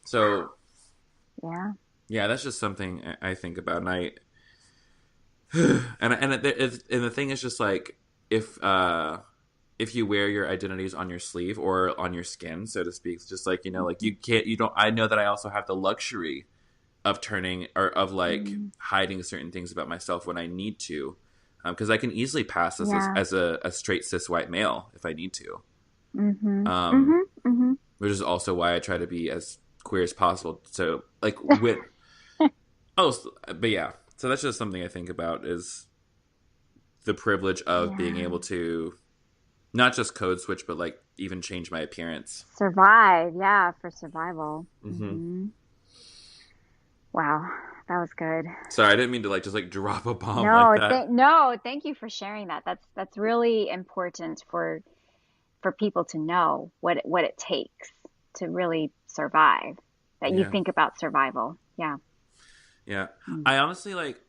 A: So yeah, that's just something I think about, and and the thing is just like if you wear your identities on your sleeve or on your skin, so to speak, it's just like, like I know that I also have the luxury of turning or of like hiding certain things about myself when I need to. Because I can easily pass as a straight cis white male if I need to. Which is also why I try to be as queer as possible. So like but yeah. So that's just something I think about, is the privilege of being able to not just code switch, but like even change my appearance.
B: Survive, for survival. Wow, that was good.
A: Sorry, I didn't mean to like just like drop a bomb
B: No,
A: like that.
B: thank you for sharing that. That's really important for people to know what it takes to really survive. That you think about survival. Yeah.
A: Yeah. I honestly like,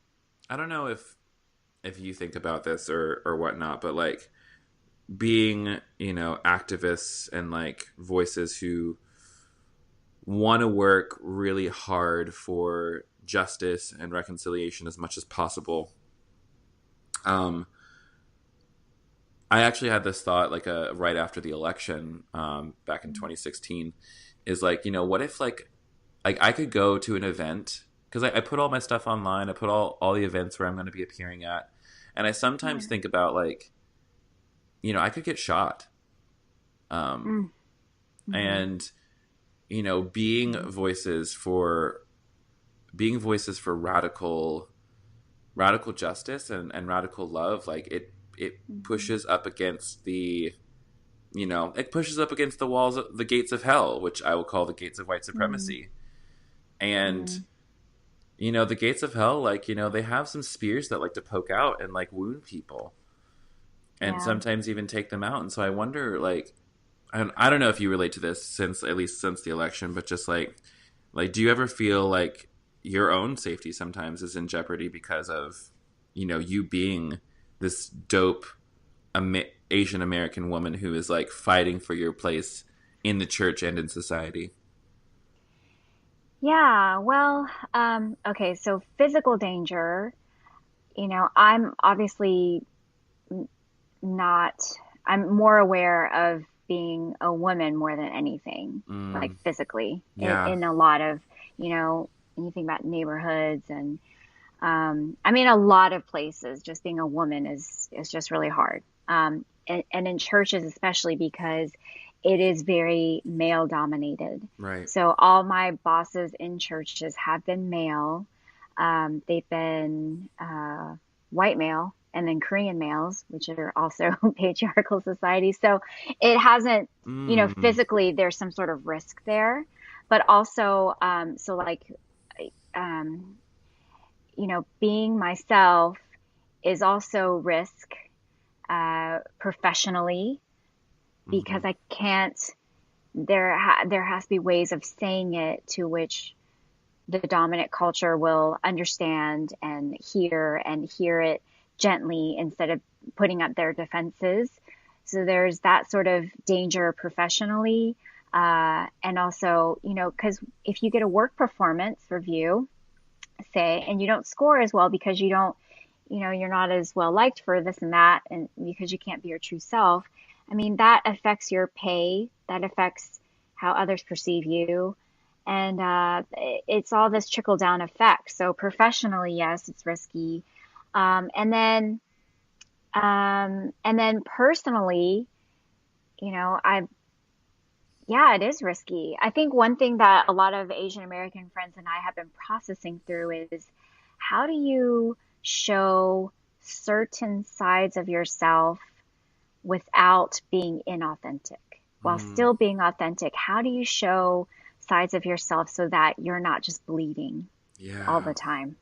A: I don't know if you think about this or whatnot, but like being, activists and like voices who want to work really hard for justice and reconciliation as much as possible. I actually had this thought like right after the election back in 2016 is like, what if like I could go to an event, because I put all my stuff online. I put all the events where I'm going to be appearing at. And I sometimes think about like, I could get shot. And, being voices for radical justice and radical love, like it pushes up against the, it pushes up against the walls of the gates of hell, which I will call the gates of white supremacy. And, the gates of hell, like, they have some spears that like to poke out and like wound people and sometimes even take them out. And so I wonder, like, I don't know if you relate to this since the election, but just like, do you ever feel like your own safety sometimes is in jeopardy because of, you being this dope Asian American woman who is like fighting for your place in the church and in society?
B: Yeah, well, okay, so physical danger, I'm obviously not, I'm more aware of being a woman more than anything, like physically, in a lot of, when you think about neighborhoods and, I mean, a lot of places, just being a woman is just really hard. And in churches, especially because it is very male dominated.
A: Right.
B: So all my bosses in churches have been male. They've been white male and then Korean males, which are also patriarchal societies. So it hasn't, physically there's some sort of risk there, but also, so like, being myself is also risk professionally, because I can't, there has to be ways of saying it to which the dominant culture will understand and hear it gently instead of putting up their defenses. So there's that sort of danger professionally. And also, because if you get a work performance review, say, and you don't score as well because you don't, you're not as well liked for this and that, and because you can't be your true self, I mean, that affects your pay, that affects how others perceive you. And it's all this trickle down effect. So professionally, yes, it's risky. And then personally, it is risky. I think one thing that a lot of Asian American friends and I have been processing through is how do you show certain sides of yourself without being inauthentic? While still being authentic, how do you show sides of yourself so that you're not just bleeding all the time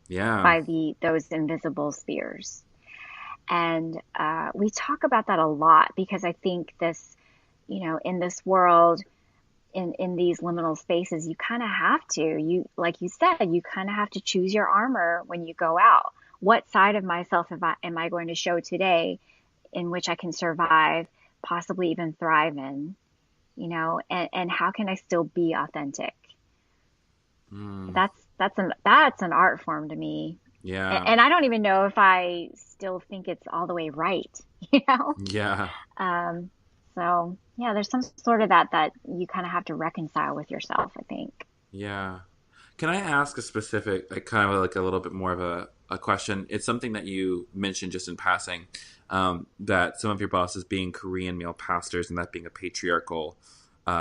B: by those invisible spears? And we talk about that a lot because I think this, in this world, in these liminal spaces, you kind of have to, like you said, you kind of have to choose your armor when you go out. What side of myself am I going to show today in which I can survive, possibly even thrive in, and how can I still be authentic? That's an art form to me.
A: Yeah.
B: And I don't even know if I still think it's all the way right,
A: Yeah.
B: So yeah, there's some sort of that you kind of have to reconcile with yourself, I think.
A: Yeah. Can I ask a specific, like kind of like a little bit more of a question? It's something that you mentioned just in passing, that some of your bosses being Korean male pastors and that being a patriarchal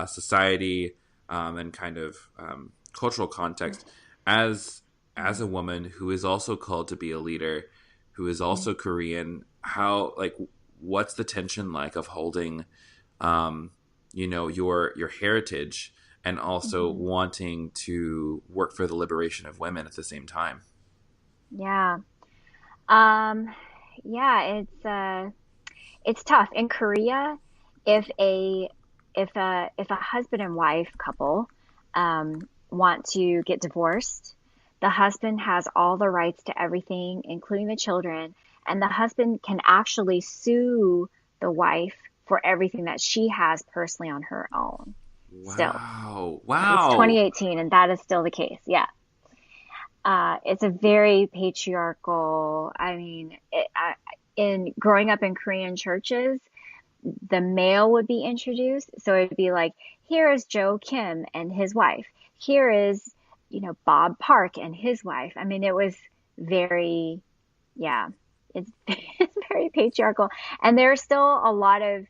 A: society and kind of cultural context. As a woman who is also called to be a leader, who is also Korean, how, like, what's the tension like of holding, your heritage and also wanting to work for the liberation of women at the same time?
B: Yeah. Yeah, it's tough. In Korea, if a husband and wife couple want to get divorced, the husband has all the rights to everything, including the children, and the husband can actually sue the wife for everything that she has personally on her own.
A: Wow.
B: Still.
A: Wow.
B: It's 2018 and that is still the case. Yeah. It's a very patriarchal, in growing up in Korean churches, the male would be introduced. So it'd be like, here is Joe Kim and his wife. Here is, Bob Park and his wife. I mean, it was very, it's very patriarchal. And there are still a lot of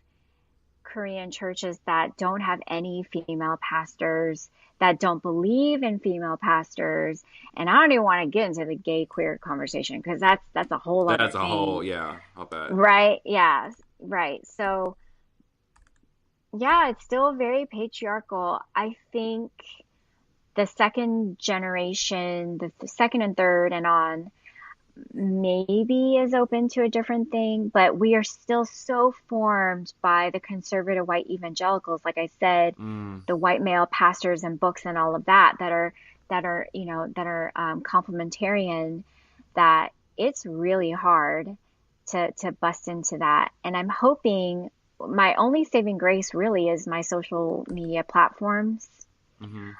B: Korean churches that don't have any female pastors, that don't believe in female pastors. And I don't even want to get into the gay queer conversation because that's a whole other thing.
A: That's a whole, I'll bet.
B: Right. Yeah. Right. So yeah, it's still very patriarchal. I think the second generation, the second and third and on, maybe is open to a different thing, but we are still so formed by the conservative white evangelicals, like I said, the white male pastors and books and all of that are complementarian, that it's really hard to bust into that. And I'm hoping, my only saving grace really is my social media platforms,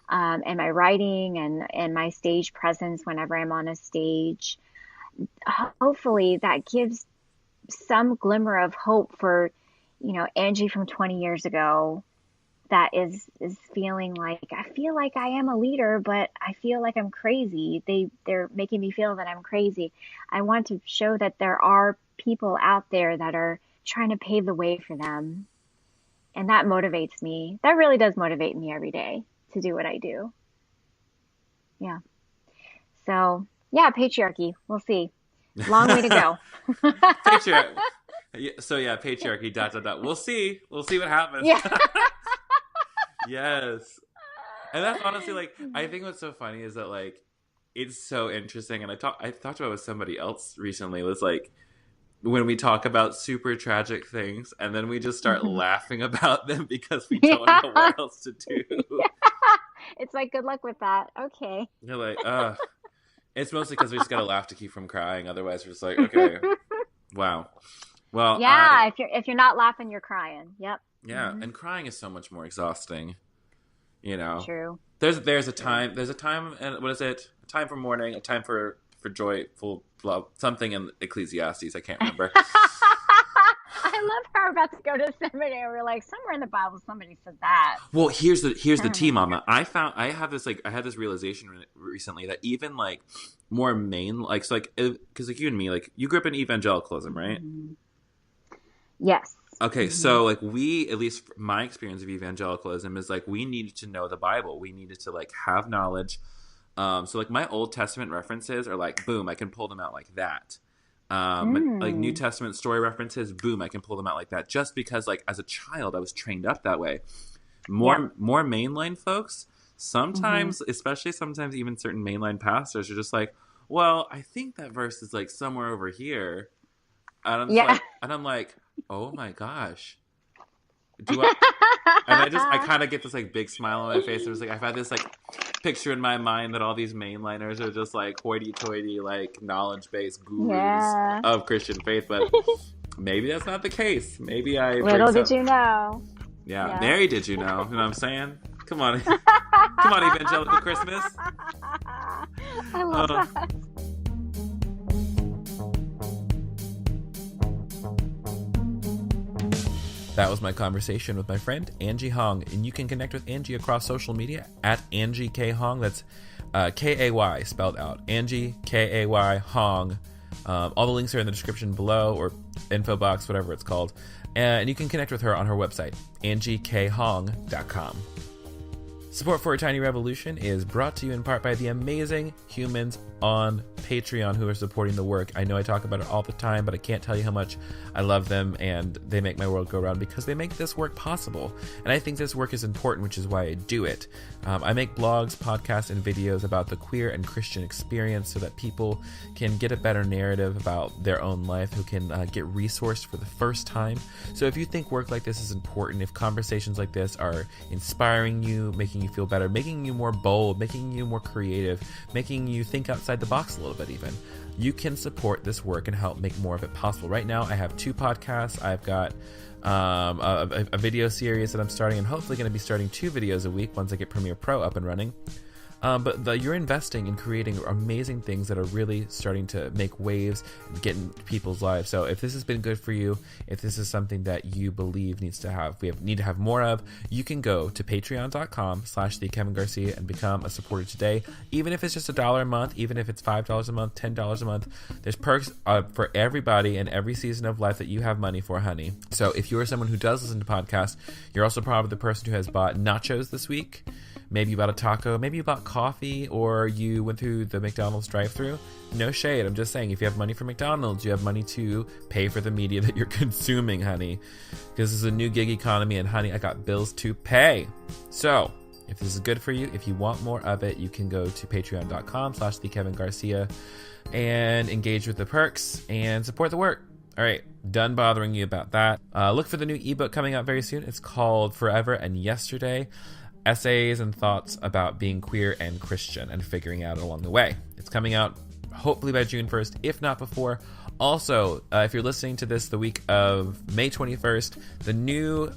B: and my writing and my stage presence whenever I'm on a stage. Hopefully that gives some glimmer of hope for, Angie from 20 years ago that is feeling like, I feel like I am a leader, but I feel like I'm crazy. They're making me feel that I'm crazy. I want to show that there are people out there that are trying to pave the way for them. And that motivates me. That really does motivate me every day to do what I do. Yeah. So yeah, patriarchy. We'll see. Long way to go.
A: Patriarchy. So yeah, patriarchy. We'll see. We'll see what happens.
B: Yeah.
A: Yes. And that's honestly, like, I think what's so funny is that, like, it's so interesting. And I talked about it with somebody else recently. It was like, when we talk about super tragic things and then we just start laughing about them because we don't know what else to do.
B: Yeah. It's like, good luck with that. Okay.
A: You're like, it's mostly because we just gotta laugh to keep from crying. Otherwise, we're just like, okay, wow. Well,
B: yeah. If you're not laughing, you're crying. Yep.
A: Yeah, and crying is so much more exhausting.
B: True.
A: There's a time. There's a time, and what is it? A time for mourning. A time for joyful love. Something in Ecclesiastes. I can't remember.
B: I love how we're about to go to seminary. We're like, somewhere in the Bible somebody said that.
A: Well, here's the tea, Mama. I had this realization recently that even like more main, like, so, like, because like you and me, like, you grew up in evangelicalism, right?
B: Yes.
A: Okay, so like at least my experience of evangelicalism is like we needed to know the Bible. We needed to like have knowledge So like my Old Testament references are like, boom, I can pull them out like that. Like New Testament story references, boom, I can pull them out like that. Just because like as a child, I was trained up that way. More mainline folks, sometimes, especially sometimes even certain mainline pastors are just like, well, I think that verse is like somewhere over here. And I'm like, oh my gosh. I kind of get this like big smile on my face. It was like I've had this like picture in my mind that all these mainliners are just like hoity-toity, like knowledge-based gurus of Christian faith, but maybe that's not the case. Maybe I
B: little did you know.
A: Yeah, Mary, did you know? You know what I'm saying? Come on, come on, Evangelical Christmas.
B: I love that.
A: That was my conversation with my friend Angie Hong, and you can connect with Angie across social media at Angie K Hong. That's K-A-Y spelled out. Angie K-A-Y Hong. All the links are in the description below, or info box, whatever it's called. And you can connect with her on her website, angiekHong.com. Support for A Tiny Revolution is brought to you in part by the amazing humans on Patreon who are supporting the work. I know I talk about it all the time, but I can't tell you how much I love them, and they make my world go round because they make this work possible. And I think this work is important, which is why I do it. I make blogs, podcasts, and videos about the queer and Christian experience so that people can get a better narrative about their own life, who can get resourced for the first time. So if you think work like this is important, if conversations like this are inspiring you, making you feel better, making you more bold, making you more creative, making you think outside the box a little bit even, you can support this work and help make more of it possible. Right now I have 2 podcasts. I've got a video series that I'm starting, and hopefully going to be starting 2 videos a week once I get Premiere Pro up and running. But you're investing in creating amazing things that are really starting to make waves and get in people's lives. So if this has been good for you, if this is something that you believe need to have more of, you can go to patreon.com/thekevingarcia and become a supporter today. Even if it's just $1 a month, even if it's $5 a month, $10 a month, there's perks for everybody in every season of life that you have money for, honey. So if you are someone who does listen to podcasts, you're also probably the person who has bought nachos this week. Maybe you bought a taco, maybe you bought coffee, or you went through the McDonald's drive-thru. No shade. I'm just saying, if you have money for McDonald's, you have money to pay for the media that you're consuming, honey. Because this is a new gig economy, and honey, I got bills to pay. So if this is good for you, if you want more of it, you can go to patreon.com/thekevingarcia and engage with the perks and support the work. All right, done bothering you about that. Look for the new ebook coming out very soon. It's called Forever and Yesterday. Essays and thoughts about being queer and Christian and figuring out along the way. It's coming out hopefully by June 1st, if not before. Also, if you're listening to this the week of May 21st, the new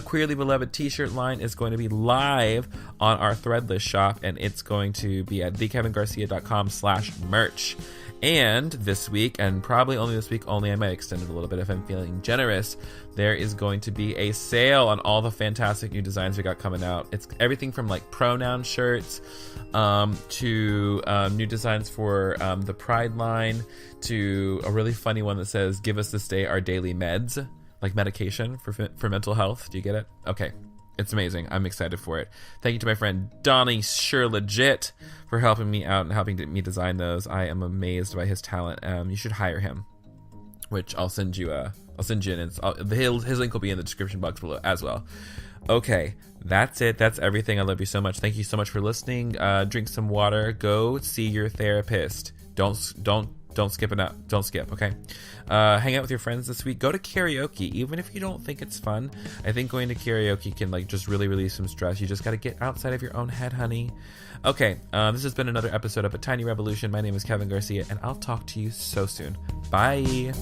A: Queerly Beloved t-shirt line is going to be live on our Threadless shop, and it's going to be at thekevingarcia.com/merch. And this week, and probably only this week only, I might extend it a little bit if I'm feeling generous, there is going to be a sale on all the fantastic new designs we got coming out. It's everything from like pronoun shirts to new designs for the Pride line, to a really funny one that says, "Give us this day our daily meds," like medication for mental health. Do you get it? Okay. It's amazing. I'm excited for it. Thank you to my friend Donnie Sure Legit for helping me out and helping me design those. I am amazed by his talent. You should hire him, which I'll send you an his link will be in the description box below as well. Okay, that's it. That's everything. I love you so much. Thank you so much for listening. Drink some water. Go see your therapist. Don't skip it out. Don't skip, okay? Hang out with your friends this week. Go to karaoke, even if you don't think it's fun. I think going to karaoke can like just really release some stress. You just got to get outside of your own head, honey. Okay, this has been another episode of A Tiny Revolution. My name is Kevin Garcia, and I'll talk to you so soon. Bye.